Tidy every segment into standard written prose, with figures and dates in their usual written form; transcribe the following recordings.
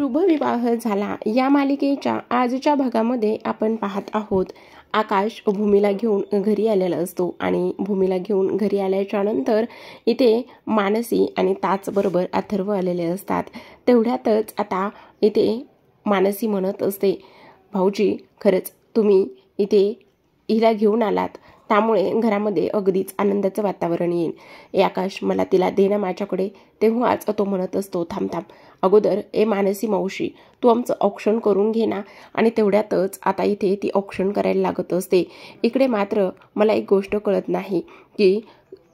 शुभविवाह झाला या मालिकेच्या आजच्या भागामध्ये आपण पाहत आहोत. आकाश भूमीला घेऊन घरी आलेला असतो आणि भूमीला घेऊन घरी आल्याच्या नंतर इथे मानसी आणि त्याचबरोबर अथर्व आलेले असतात. तेवढ्यातच आता इथे मानसी म्हणत असते, भाऊजी खरंच तुम्ही इथे हिला घेऊन आलात त्यामुळे घरामध्ये अगदीच आनंदाचं वातावरण येईल. ए आकाश मला तिला दे ना माझ्याकडे. तेव्हाच तो म्हणत असतो, थांब थांब अगोदर ए मानसी मावशी तू आमचं ऑप्शन करून घे ना. आणि तेवढ्यातच आता इथे ती ऑप्शन करायला लागत असते. इकडे मात्र मला एक गोष्ट कळत नाही की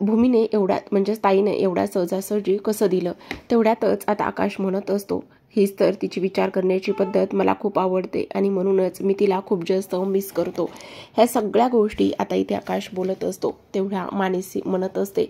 भूमीने एवढा म्हणजे ताईने एवढा सहजासहजी कसं दिलं. तेवढ्यातच आता आकाश म्हणत असतो, हीच तर तिची विचार करण्याची पद्धत मला खूप आवडते आणि म्हणूनच मी तिला खूप जास्त मिस करतो. ह्या सगळ्या गोष्टी आता इथे आकाश बोलत असतो. तेवढ्या मानसी म्हणत असते,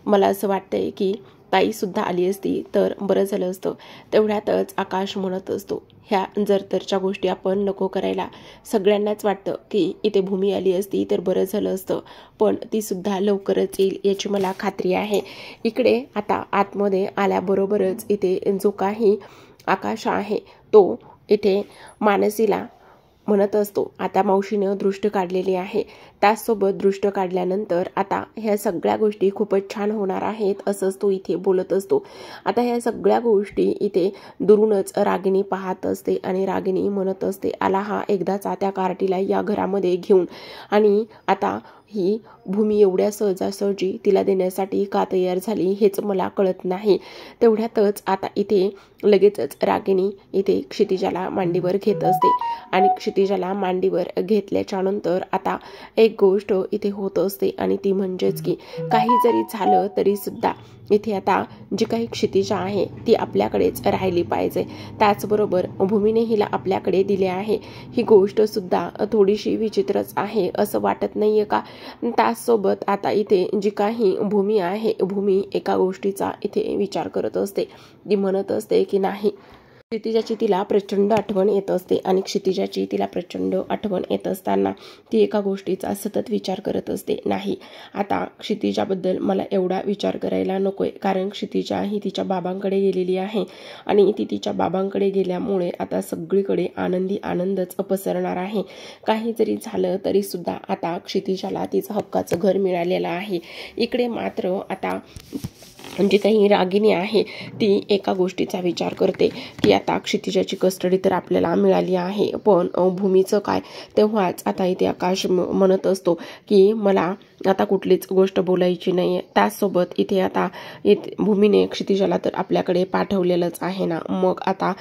मला असं वाटतंय की ताईसुद्धा आली असती तर बरं झालं असतं. तेवढ्यातच आकाश म्हणत असतो, ह्या जरतरच्या गोष्टी आपण नको करायला. सगळ्यांनाच वाटतं की इथे भूमी आली असती तर बरं झालं असतं, पण तीसुद्धा लवकरच येईल याची मला खात्री आहे. इकडे आता आतमध्ये आल्याबरोबरच इथे जो काही आकाश आहे तो इथे मानसीला म्हणत असतो, आता मावशीनं दृष्ट काढलेली आहे. त्याचसोबत दृष्ट काढल्यानंतर आता ह्या सगळ्या गोष्टी खूपच छान होणार आहेत असंच तो इथे बोलत असतो. आता ह्या सगळ्या गोष्टी इथे दुरूनच रागिणी पाहत असते आणि रागिणी म्हणत असते, आला हा एकदाचा त्या कार्टीला या घरामध्ये घेऊन. आणि आता ही भूमी एवढ्या सहजासहजी तिला देण्यासाठी का तयार झाली हेच मला कळत नाही. तेवढ्यातच आता इथे लगेचच रागिणी इथे क्षितिजाला मांडीवर घेत असते आणि क्षितिजाला मांडीवर घेतल्याच्या नंतर आता एक गोष्ट इथे होत असते आणि ती म्हणजेच की काही जरी झालं तरी सुद्धा इथे आता जी काही क्षितिजा आहे ती आपल्याकडेच राहिली पाहिजे. त्याचबरोबर भूमीने हिला आपल्याकडे दिले आहे ही गोष्ट सुद्धा थोडीशी विचित्रच आहे असं वाटत नाहीये का. त्याचसोबत आता इथे जी काही भूमी आहे भूमी एका गोष्टीचा इथे विचार करत असते. ती म्हणत असते की नाही, क्षितिजाची तिला प्रचंड आठवण येत असते आणि क्षितिजाची तिला प्रचंड आठवण येत असताना ती एका गोष्टीचा सतत विचार करत असते, नाही आता क्षितिजाबद्दल मला एवढा विचार करायला नकोय, कारण क्षितिजा ही तिच्या बाबांकडे गेलेली आहे आणि ती तिच्या बाबांकडे गेल्यामुळे आता सगळीकडे आनंदी आनंदच पसरणार आहे. काही जरी झालं तरी सुद्धा आता क्षितिजाला तिचं हक्काचं घर मिळालेलं आहे. इकडे मात्र आता जी काही रागिणी आहे ती एका गोष्टीचा विचार करते की आता क्षितिजाची कस्टडी तर आपल्याला मिळाली आहे, पण भूमीचं काय. तेव्हाच आता इथे आकाश म्हणत असतो की मला आता कुठलीच गोष्ट बोलायची नाही आहे. त्याचसोबत इथे आता भूमीने क्षितिजाला तर आपल्याकडे पाठवलेलंच आहे ना, मग आता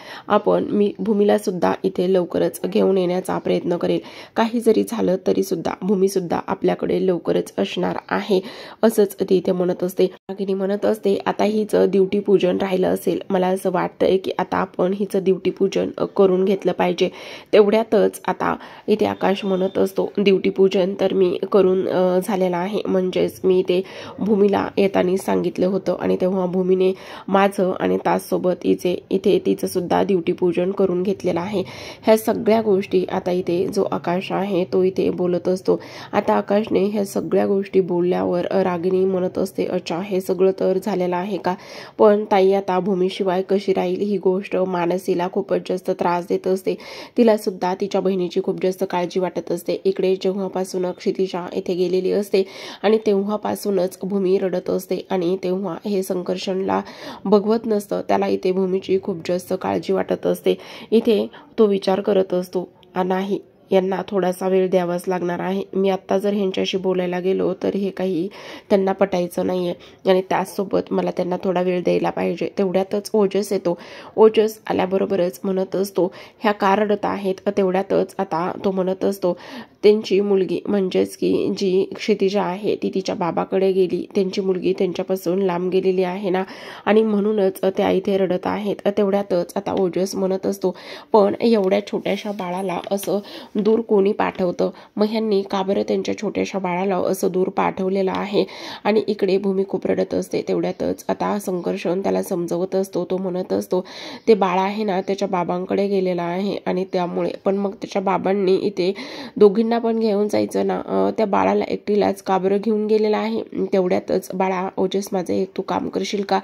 मी भूमीला सुद्धा इथे लवकरच घेऊन येण्याचा प्रयत्न करेल. काही जरी झालं तरी सुद्धा भूमीसुद्धा आपल्याकडे लवकरच असणार आहे असंच ती इथे म्हणत असते. रागिणी म्हणत असते, आता हिचं ड्युटी पूजन राहिलं असेल, मला असं वाटतंय की आता आपण हिचं ड्युटी पूजन करून घेतलं पाहिजे. तेवढ्यातच आता इथे आकाश म्हणत असतो, ड्युटी पूजन तर मी करून झालेलं आहे, म्हणजेच मी ते भूमीला येताना सांगितलं होतं आणि तेव्हा भूमीने माझं आणि त्याचसोबत इथे तिचं सुद्धा ड्युटी पूजन करून घेतलेलं आहे. ह्या सगळ्या गोष्टी आता इथे जो आकाश आहे तो इथे बोलत असतो. आता आकाशने ह्या सगळ्या गोष्टी बोलल्यावर रागिणी म्हणत असते, अच्छा हे सगळं तर झालेलं आहे का, पण ताई आता भूमीशिवाय कशी राहील ही गोष्ट मानसीला खूपच जास्त त्रास देत असते. तिला सुद्धा तिच्या बहिणीची खूप जास्त काळजी वाटत असते. इकडे जेव्हापासून क्षितिजा इथे गेलेली असते आणि तेव्हापासूनच भूमी रडत असते आणि तेव्हा हे संकर्षणला बघवत नसतं, त्याला इथे भूमीची खूप जास्त काळजी वाटत असते. इथे तो विचार करत असतो, नाही यांना थोडासा वेळ द्यावाच लागणार आहे. मी आत्ता जर ह्यांच्याशी बोलायला गेलो तर हे काही त्यांना पटायचं नाही आहे आणि त्याचसोबत मला त्यांना थोडा वेळ द्यायला पाहिजे. तेवढ्यातच ओजस येतो. ओजस आल्याबरोबरच म्हणत असतो, ह्या का रडत आहेत. तेवढ्यातच आता तो म्हणत असतो, त्यांची मुलगी म्हणजेच की जी क्षितिजा आहे ती तिच्या बाबाकडे गेली, त्यांची मुलगी त्यांच्यापासून लांब गेलेली आहे ना आणि म्हणूनच त्या इथे रडत आहेत. तेवढ्यातच आता ओजस म्हणत असतो, पण एवढ्या छोट्याशा बाळाला असं दूर कोणी पाठवतं, मग ह्यांनी का बरं त्यांच्या छोट्याशा बाळाला असं दूर पाठवलेलं आहे. आणि इकडे भूमी खूप रडत असते. तेवढ्यातच आता संकर्षण त्याला समजवत असतो. तो म्हणत असतो, ते बाळ आहे ना त्याच्या बाबांकडे गेलेलं आहे आणि त्यामुळे, पण मग त्याच्या बाबांनी इथे दोघींना आईंना पण घेऊन जायचं ना, त्या बाळाला एकटीलाच का बरं घेऊन गेलेला आहे. तेवढ्यातच बाळा ओजस माझे तू काम करशील का,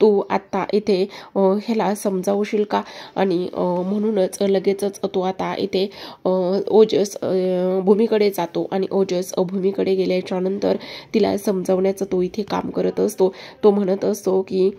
तू आत्ता इथे ह्याला समजावशील का. आणि म्हणूनच लगेचच तो आता इथे ओजस भूमीकडे जातो आणि ओजस भूमीकडे गेल्याच्या नंतर तिला समजावण्याचं तो इथे काम करत असतो. तो म्हणत असतो की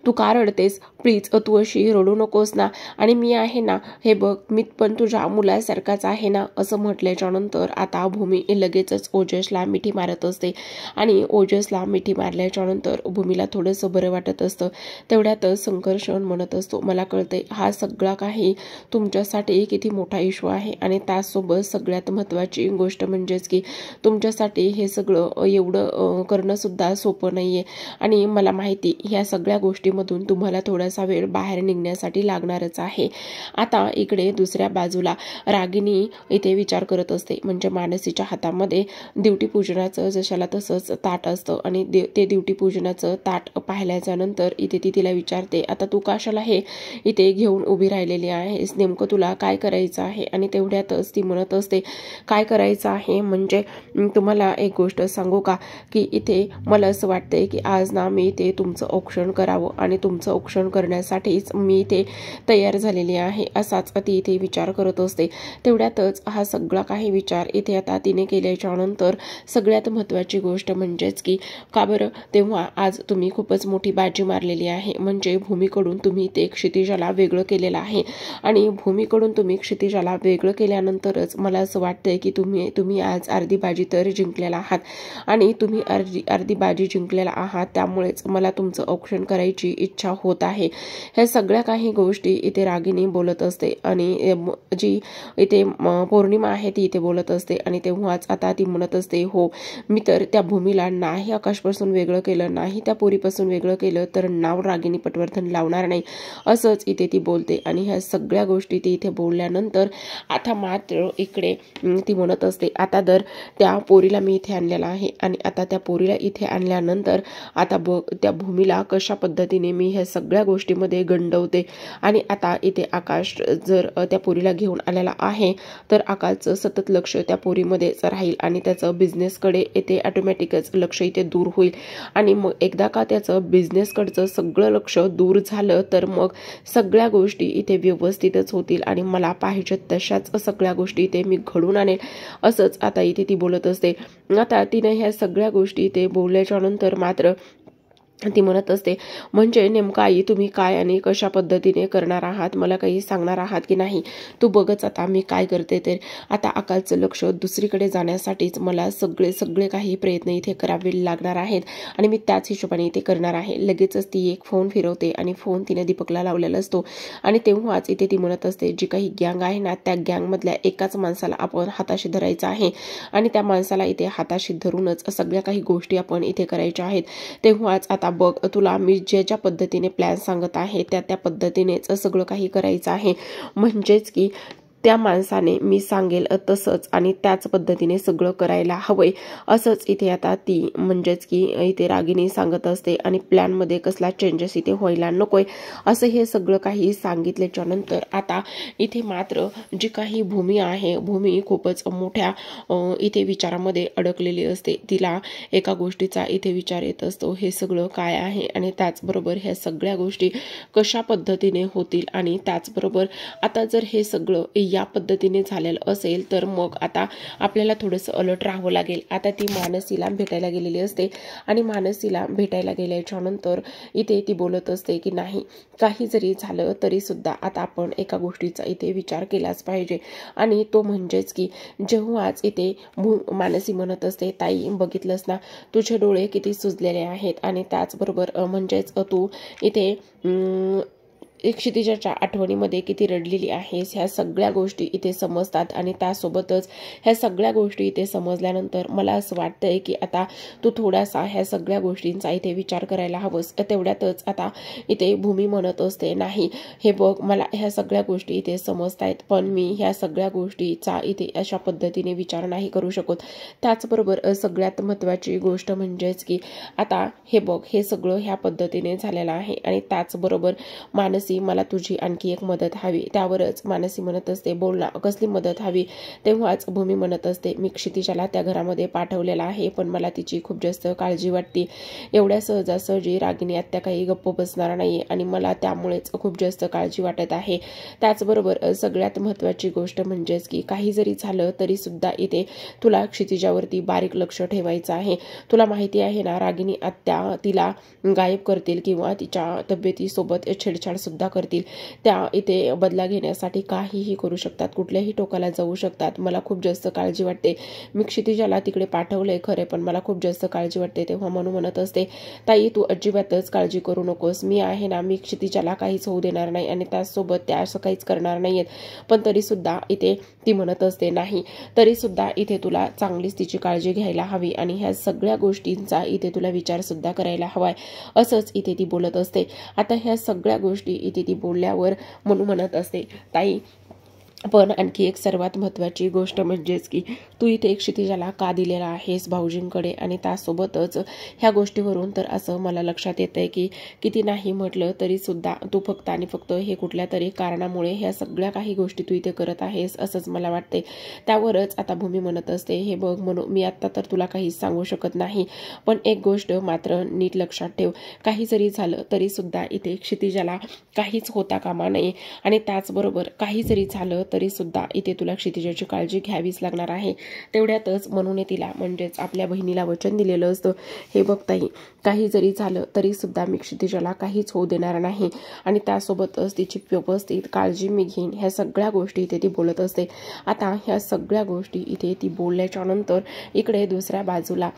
तू का रडतेस, प्लीज तू अशी रडू नकोस ना, आणि मी आहे ना, हे बघ मी पण तुझ्या मुलासारखाच आहे ना, असं म्हटल्याच्या नंतर आता भूमी लगेचच ओजसला मिठी मारत असते. आणि ओजसला मिठी मारल्याच्या नंतर भूमीला थोडंसं बरं वाटत असतं. तेवढ्यातच संकर्षण म्हणत असतो, मला कळते हा सगळा काही तुमच्यासाठी किती मोठा इश्यू आहे, आणि त्याचसोबत सगळ्यात महत्त्वाची गोष्ट म्हणजेच की तुमच्यासाठी हे सगळं एवढं करणं सुद्धा सोपं नाहीये. आणि मला माहिती ह्या सगळ्या गोष्टीमधून तुम्हाला थोडासा वेळ बाहेर निघण्यासाठी लागणारच आहे. आता इकडे दुसऱ्या बाजूला रागिनी इथे विचार करत असते. म्हणजे मानसीच्या हातामध्ये ड्युटी पूजनाचं जशाला तसंच ताट असतं, आणि ते ड्युटी पूजनाचं ताट पाहिल्याच्या नंतर इथे ती तिला विचारते, आता तू कशाला हे इथे घेऊन उभी राहिलेली आहेस, नेमकं तुला काय करायचं आहे. आणि तेवढ्यातच ती म्हणत असते, काय करायचं आहे म्हणजे तुम्हाला एक गोष्ट सांगू का, की इथे मला असं वाटतंय की आज ना मी इथे तुमचं औक्षण करावं, आणि तुमचं औक्षण करण्यासाठीच मी इथे तयार झालेली आहे, असाच ती इथे विचार करत असते. तेवढ्यातच हा सगळा काही विचार इथे आता तिने केल्याच्या नंतर सगळ्यात महत्त्वाची गोष्ट म्हणजेच की का बरं तेव्हा आज तुम्ही खूपच मोठी बाजी मारलेली आहे. म्हणजे भूमीकडून तुम्ही ते क्षितिजाला वेगळं केलेलं आहे, आणि भूमीकडून तुम्ही क्षितिजाला वेगळं केल्यानंतरच मला असं वाटतंय की तुम्ही आज अर्धी बाजी तर जिंकलेला आहात, आणि तुम्ही अर्धी बाजी जिंकलेला आहात, त्यामुळेच मला तुमचं औक्षण करायची इच्छा होत आहे. ह्या सगळ्या काही गोष्टी इथे रागिनी बोलत असते, आणि जी इथे पौर्णिमा आहे ती इथे बोलत असते. आणि तेव्हाच आता ती म्हणत असते, हो मी तर त्या भूमीला नाही आकाशपासून वेगळं केलं, नाही त्या पोरीपासून वेगळं केलं तर नाव रागिनी पटवर्धन लावणार नाही, असंच इथे ती बोलते. आणि ह्या सगळ्या गोष्टी ती इथे बोलल्यानंतर आता मात्र इकडे ती म्हणत असते, आता तर त्या पोरीला मी इथे आणलेला आहे, आणि आता त्या पोरीला इथे आणल्यानंतर आता त्या भूमीला कशा पद्धतीने मी ह्या सगळ्या गोष्टीमध्ये गंडवते. आणि आता इथे आकाश जर त्या पोरीला घेऊन आलेला आहे तर आकाशचं सतत लक्ष त्या पोरीमध्येच राहील, आणि त्याचं बिझनेसकडे इथे ऑटोमॅटिकच लक्ष इथे दूर होईल. आणि मग एकदा का त्याचं बिझनेसकडचं सगळं लक्ष दूर झालं तर मग सगळ्या गोष्टी इथे व्यवस्थितच होतील, आणि मला पाहिजे तशाच सगळ्या गोष्टी इथे मी घडून आणेल, असंच आता इथे ती बोलत असते. आता तिने ह्या सगळ्या गोष्टी इथे बोलल्याच्या नंतर मात्र ती म्हणत असते, म्हणजे नेमकं आई तुम्ही काय आणि कशा पद्धतीने करणार आहात, मला काही सांगणार आहात की नाही. तू बघच आता मी काय करते ते. आता आकाशचं लक्ष दुसरीकडे जाण्यासाठीच मला सगळे काही प्रयत्न इथे करावे लागणार आहेत, आणि मी त्याच हिशोबाने इथे करणार आहे. लगेचच ती एक फोन फिरवते, आणि फोन तिने दीपकला लावलेला असतो. आणि तेव्हाच इथे ती म्हणत असते, जी काही गँग आहे ना त्या गँगमधल्या एकाच माणसाला आपण हाताशी धरायचं आहे, आणि त्या माणसाला इथे हाताशी धरूनच सगळ्या काही गोष्टी आपण इथे करायच्या आहेत. तेव्हाच आता बघ तुला मी ज्या पद्धतीने प्लॅन सांगत आहे त्या पद्धतीनेच सगळं काही करायचं आहे. म्हणजेच की त्या माणसाने मी सांगेल तसंच आणि त्याच पद्धतीने सगळं करायला हवंय, असंच इथे आता ती म्हणजेच की इथे रागिनी सांगत असते. आणि प्लॅनमध्ये कसला चेंजेस इथे व्हायला नकोय असं हे सगळं काही सांगितल्याच्या नंतर आता इथे मात्र जी काही भूमी आहे, भूमी खूपच मोठ्या इथे विचारामध्ये अडकलेली असते. तिला एका गोष्टीचा इथे विचार येत असतो, हे सगळं काय आहे, आणि त्याचबरोबर ह्या सगळ्या गोष्टी कशा पद्धतीने होतील. आणि त्याचबरोबर आता जर हे सगळं या पद्धतीने झालेलं असेल तर मग आता आपल्याला थोडंसं अलर्ट राहावं लागेल. आता ती मानसीला भेटायला गेलेली असते, आणि मानसीला भेटायला गेल्याच्या नंतर इथे ती बोलत असते की नाही, काही जरी झालं तरी सुद्धा आता आपण एका गोष्टीचा इथे विचार केलाच पाहिजे. आणि तो म्हणजेच की जेव्हाच इथे मानसी म्हणत असते, ताई बघितलंस ना तुझे डोळे किती सुजलेले आहेत, आणि त्याचबरोबर म्हणजेच तू इथे क्षितिजाच्या आठवणीमध्ये किती रडलेली आहेस, ह्या सगळ्या गोष्टी इथे समजतात. आणि त्यासोबतच ह्या सगळ्या गोष्टी इथे समजल्यानंतर मला असं वाटतंय की आता तू थोडासा ह्या सगळ्या गोष्टींचा इथे विचार करायला हवंस. तेवढ्यातच आता इथे भूमी म्हणत असते, नाही हे बघ मला ह्या सगळ्या गोष्टी इथे समजतायत, पण मी ह्या सगळ्या गोष्टीचा इथे अशा पद्धतीने विचार नाही करू शकत. त्याचबरोबर सगळ्यात महत्त्वाची गोष्ट म्हणजेच की आता हे बघ हे सगळं ह्या पद्धतीने झालेलं आहे, आणि त्याचबरोबर मानसी मानसी मला तुझी आणखी एक मदत हवी. त्यावरच मानसी म्हणत असते बोल ना कसली मदत हवी. तेव्हाच भूमी म्हणत असते मी क्षितिजाला त्या घरामध्ये पाठवलेला आहे, पण मला तिची खूप जास्त काळजी वाटते. एवढ्या सहजासहजी रागिनी आत्या काही गप्प बसणार नाही आणि मला त्यामुळेच खूप जास्त काळजी वाटत आहे. त्याचबरोबर सगळ्यात महत्त्वाची गोष्ट म्हणजेच की काही जरी झालं तरी सुद्धा इथे तुला क्षितिजावरती बारीक लक्ष ठेवायचं आहे. तुला माहिती आहे ना रागिनी आत्या तिला गायब करतील किंवा तिच्या तब्येतीसोबत छेडछाड सुद्धा करतील. त्या इथे बदला घेण्यासाठी काहीही करू शकतात, कुठल्याही टोकाला जाऊ शकतात. मला खूप जास्त काळजी वाटते. मी क्षितिजाला तिकडे पाठवलंय खरे, पण मला खूप जास्त काळजी वाटते. तेव्हा मनू म्हणत असते ताई तू अजिबातच काळजी करू नकोस, मी आहे ना, मी क्षितिजाला काहीच होऊ देणार नाही आणि त्याचसोबत त्या असं काहीच करणार नाहीयेत. पण तरी सुद्धा इथे ती म्हणत असते नाही, तरी सुद्धा इथे तुला चांगलीच तिची काळजी घ्यायला हवी आणि ह्या सगळ्या गोष्टींचा इथे तुला विचार सुद्धा करायला हवाय, असंच इथे ती बोलत असते. आता ह्या सगळ्या गोष्टी इथे ती बोलल्यावर मनू म्हणत असते ताई पण आणखी एक सर्वात महत्त्वाची गोष्ट म्हणजेच की तू इथे क्षितिजाला का दिलेला आहेस भाऊजींकडे, आणि त्यासोबतच ह्या गोष्टीवरून तर असं मला लक्षात येतंय की किती नाही म्हटलं तरी सुद्धा तू फक्त आणि फक्त हे कुठल्या तरी कारणामुळे ह्या सगळ्या काही गोष्टी तू इथे करत आहेस असंच मला वाटते. त्यावरच आता भूमी म्हणत असते हे बघ म्हणू मी आत्ता तर तुला काहीच सांगू शकत नाही, पण एक गोष्ट मात्र नीट लक्षात ठेव, काही जरी झालं तरी सुद्धा इथे क्षितिजाला काहीच होता कामा नये आणि त्याचबरोबर काही जरी झालं तरी सुद्धा इथे तुला क्षितिजाची काळजी घ्यावीच लागणार आहे. तेवढ्यातच मनूने तिला म्हणजेच आपल्या बहिणीला वचन दिलेलं असतं हे बघ ताई काही जरी झालं तरी सुद्धा मी क्षितिजाला काहीच होऊ देणार नाही आणि त्यासोबतच तिची व्यवस्थित काळजी मी घेईन. ह्या सगळ्या गोष्टी इथे ती बोलत असते. आता ह्या सगळ्या गोष्टी इथे ती बोलल्याच्या नंतर इकडे दुसऱ्या बाजूला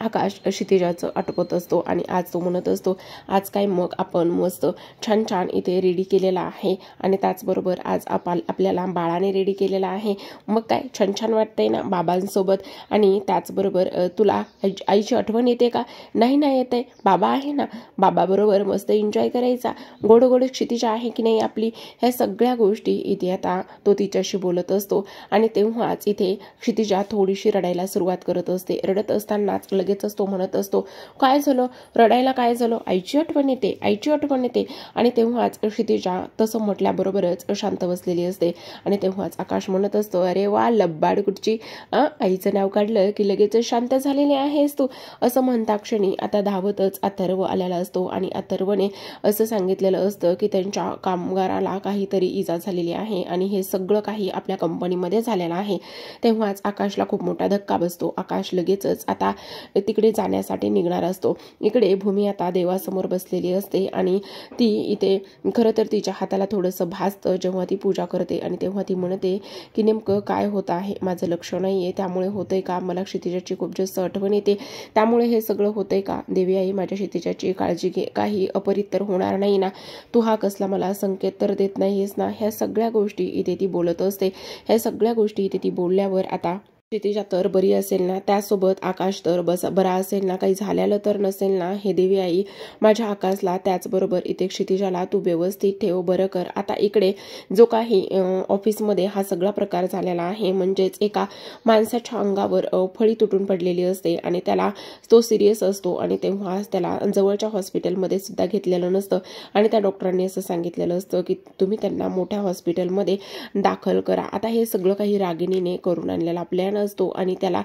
आकाश क्षितिजाचं आटोपत असतो आणि आज तो म्हणत असतो आज काय मग आपण मस्त छान छान इथे रेडी केलेला आहे आणि त्याचबरोबर आज आपल्याला बाळाने रेडी केलेला आहे. मग काय छान छान वाटतंय ना बाबांसोबत, आणि त्याचबरोबर तुला आईची आठवण येते का? नाही नाही येते, बाबा आहे ना, बाबाबरोबर मस्त एन्जॉय करायचा, गोड गोड क्षितिजा आहे की नाही आपली. ह्या सगळ्या गोष्टी इथे आता तो तिच्याशी बोलत असतो आणि तेव्हाच इथे क्षितिजा थोडीशी रडायला सुरुवात करत असते. रडत असतानाच लगेचच तो म्हणत असतो काय झालं, रडायला काय झालं, आईची आठवण येते, आईची आठवण येते. आणि तेव्हाच क्षितिजा तसं म्हटल्याबरोबरच शांत बसलेली असते आणि तेव्हाच आकाश म्हणत असतो अरे वा लब्बाड कुठची, आईचं नाव काढलं की लगेच शांत झालेली आहेस तू. असं म्हणता क्षणी आता धावतच अथर्व आलेला असतो आणि अथर्वने असं सांगितलेलं असतं की त्यांच्या कामगाराला काहीतरी इजा झालेली आहे आणि हे सगळं काही आपल्या कंपनीमध्ये झालेलं आहे. तेव्हाच आकाशला खूप मोठा धक्का बसतो. आकाश लगेचच आता तिकडे जाण्यासाठी निघणार असतो. इकडे भूमी आता देवासमोर बसलेली असते आणि ती इथे खरं तर तिच्या हाताला थोडंसं भासतं जेव्हा ती पूजा करते आणि तेव्हा ती म्हणते की नेमकं काय होत आहे, माझं लक्ष नाहीये, त्यामुळे होतंय का, मला क्षितिजाची खूप जास्त आठवण येते, त्यामुळे हे सगळं होतंय का. देवी आई माझ्या क्षितिजाची काळजी घे, काही अपरित तर होणार नाही ना, तू हा कसला मला संकेत तर देत नाहीयेस ना. ह्या सगळ्या गोष्टी इथे ती बोलत असते. ह्या सगळ्या गोष्टी इथे ती बोलल्यावर आता क्षितिजा तर बरी असेल ना, त्यासोबत आकाश तर बरा असेल ना, काही झालेलं तर नसेल ना. हे देवी आई माझ्या आकाशला त्याचबरोबर इथे क्षितिजाला तू व्यवस्थित ठेव, बरं कर. आता इकडे जो काही ऑफिसमध्ये हा सगळा प्रकार झालेला आहे म्हणजेच एका माणसाच्या अंगावर फळी तुटून पडलेली असते आणि त्याला तो सिरियस असतो आणि तेव्हा त्याला जवळच्या हॉस्पिटलमध्ये सुद्धा घेतलेलं नसतं आणि त्या डॉक्टरांनी असं सांगितलेलं असतं की तुम्ही त्यांना मोठ्या हॉस्पिटलमध्ये दाखल करा. आता हे सगळं काही रागिणीने करून आणलेला प्लॅन असतो आणि त्याला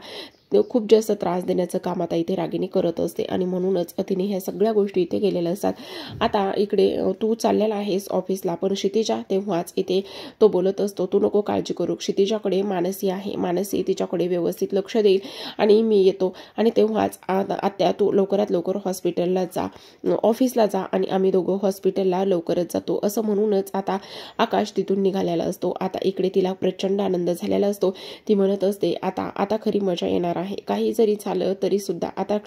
खूप जास्त त्रास देण्याचं काम आता इथे रागिणी करत असते आणि म्हणूनच तिने ह्या सगळ्या गोष्टी इथे केलेल्या असतात. आता इकडे तू चाललेला आहेस ऑफिसला, पण क्षितिजा तेव्हाच इथे तो बोलत असतो तू नको काळजी करू, क्षितिजाकडे मानसी आहे, मानसी तिच्याकडे व्यवस्थित लक्ष देईल आणि मी येतो. आणि तेव्हाच आत्या तू लवकरात लवकर हॉस्पिटलला जा, ऑफिसला जा आणि आम्ही दोघं हॉस्पिटलला लवकरच जातो. असं म्हणूनच आता आकाश तिथून निघालेला असतो. आता इकडे तिला प्रचंड आनंद झालेला असतो. ती म्हणत असते आता खरी मजा येणार आहे, काही जरी झालं तरी सुद्धा आता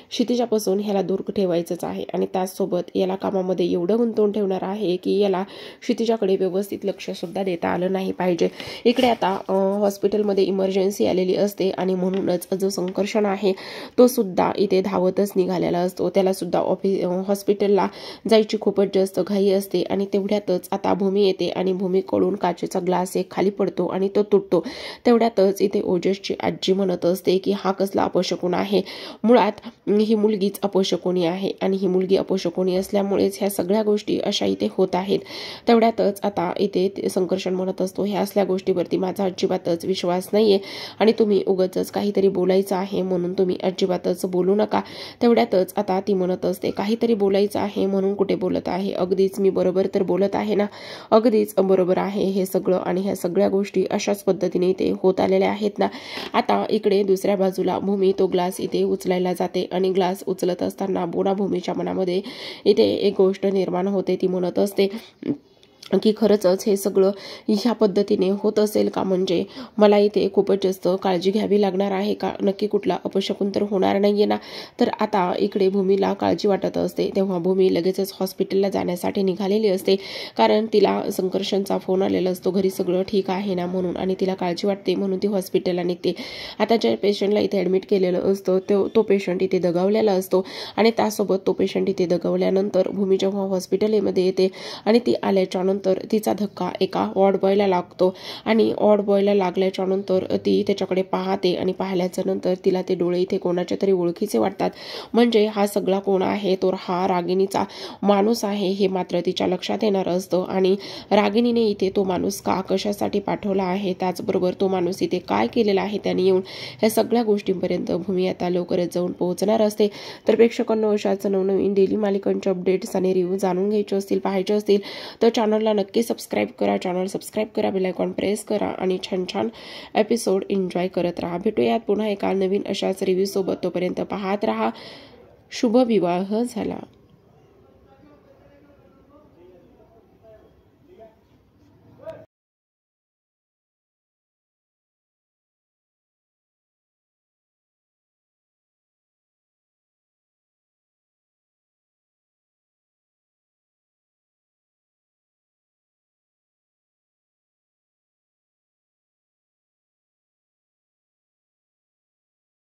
क्षितिजापासून ह्याला दूर ठेवायचंच आहे आणि त्याचसोबत याला कामामध्ये एवढं गुंतवून ठेवणार आहे की याला क्षितिजाकडे व्यवस्थित लक्ष सुद्धा देता आलं नाही पाहिजे. इकडे आता हॉस्पिटलमध्ये इमर्जन्सी आलेली असते आणि म्हणूनच जो संकर्षण आहे तो सुद्धा इथे धावतच निघालेला असतो. त्याला सुद्धा हॉस्पिटलला जायची खूपच जास्त घाई असते आणि तेवढ्यातच आता भूमी येते आणि भूमीकडून काचेचा ग्लास एक खाली पडतो आणि तो तुटतो. तेवढ्यातच इथे ओजसची आजी म्हणत म्हणत असते की हा कसला अपशकुन आहे, मुळात ही मुलगीच अपशकुनी आहे आणि ही मुलगी अपशकुनी असल्यामुळेच ह्या सगळ्या गोष्टी अशा इथे होत आहेत. तेवढ्यातच आता इथे संकर्षण म्हणत असतो ह्या असल्या गोष्टीवरती माझा अजिबातच विश्वास नाहीये आणि तुम्ही उगाचच काहीतरी बोलायचं आहे म्हणून तुम्ही अजिबातच बोलू नका. तेवढ्यातच आता ती म्हणत असते काहीतरी बोलायचं आहे म्हणून कुठे बोलत आहे, अगदीच मी बरोबर तर बोलत आहे ना, अगदीच बरोबर आहे हे सगळं आणि ह्या सगळ्या गोष्टी अशाच पद्धतीने इथे होत आलेल्या आहेत ना. आता इकडे दुसऱ्या बाजूला भूमी तो ग्लास इथे उचलायला जाते आणि ग्लास उचलत असताना पुन्हा भूमीच्या मनामध्ये इथे एक गोष्ट निर्माण होते. ती म्हणत असते की खरंच हे सगळं ह्या पद्धतीने होत असेल का, म्हणजे मला इथे खूपच जास्त काळजी घ्यावी लागणार आहे का, नक्की कुठला अपशकुन तर होणार नाहीये ना. तर आता इकडे भूमीला काळजी वाटत असते तेव्हा भूमी लगेचच हॉस्पिटलला जाण्यासाठी निघालेली असते, कारण तिला संकर्षणचा फोन आलेला असतो घरी सगळं ठीक आहे ना म्हणून, आणि तिला काळजी वाटते म्हणून ती हॉस्पिटलला निघते. आता ज्या पेशंटला इथे ॲडमिट केलेलं असतं तो पेशंट इथे दगावलेला असतो आणि त्यासोबत तो पेशंट इथे दगावल्यानंतर भूमी जेव्हा हॉस्पिटलमध्ये येते आणि ती आल्याच्या नंतर तिचा धक्का एका वॉर्ड बॉयला लागतो आणि वॉर्ड बॉयला लागल्याच्या नंतर ती त्याच्याकडे पाहते आणि पाहिल्याच्या नंतर तिला ते डोळे इथे कोणाच्या तरी ओळखीचे वाटतात. म्हणजे हा सगळा कोण आहे, तो हा रागिणीचा माणूस आहे हे मात्र तिच्या लक्षात येणार असतं आणि रागिणीने इथे तो माणूस का कशासाठी पाठवला आहे, त्याचबरोबर तो माणूस इथे काय केलेला आहे त्याने येऊन, ह्या सगळ्या गोष्टींपर्यंत भूमी आता लवकरच जाऊन पोहोचणार असते. तर प्रेक्षकांना अशाच नवनवीन डेली मालिकांचे अपडेट्स आणि रिव्ह्यू जाणून घ्यायचे असतील, पाहायचे असतील तर चॅनलला नक्की सबस्क्राईब करा. चॅनल सबस्क्राईब करा, बेल आयकॉन प्रेस करा आणि छान छान एपिसोड एन्जॉय करत राहा. भेटूयात पुन्हा एका नवीन अशाच रिव्ह्यू सोबत. तोपर्यंत पाहत राहा. शुभ विवाह झाला.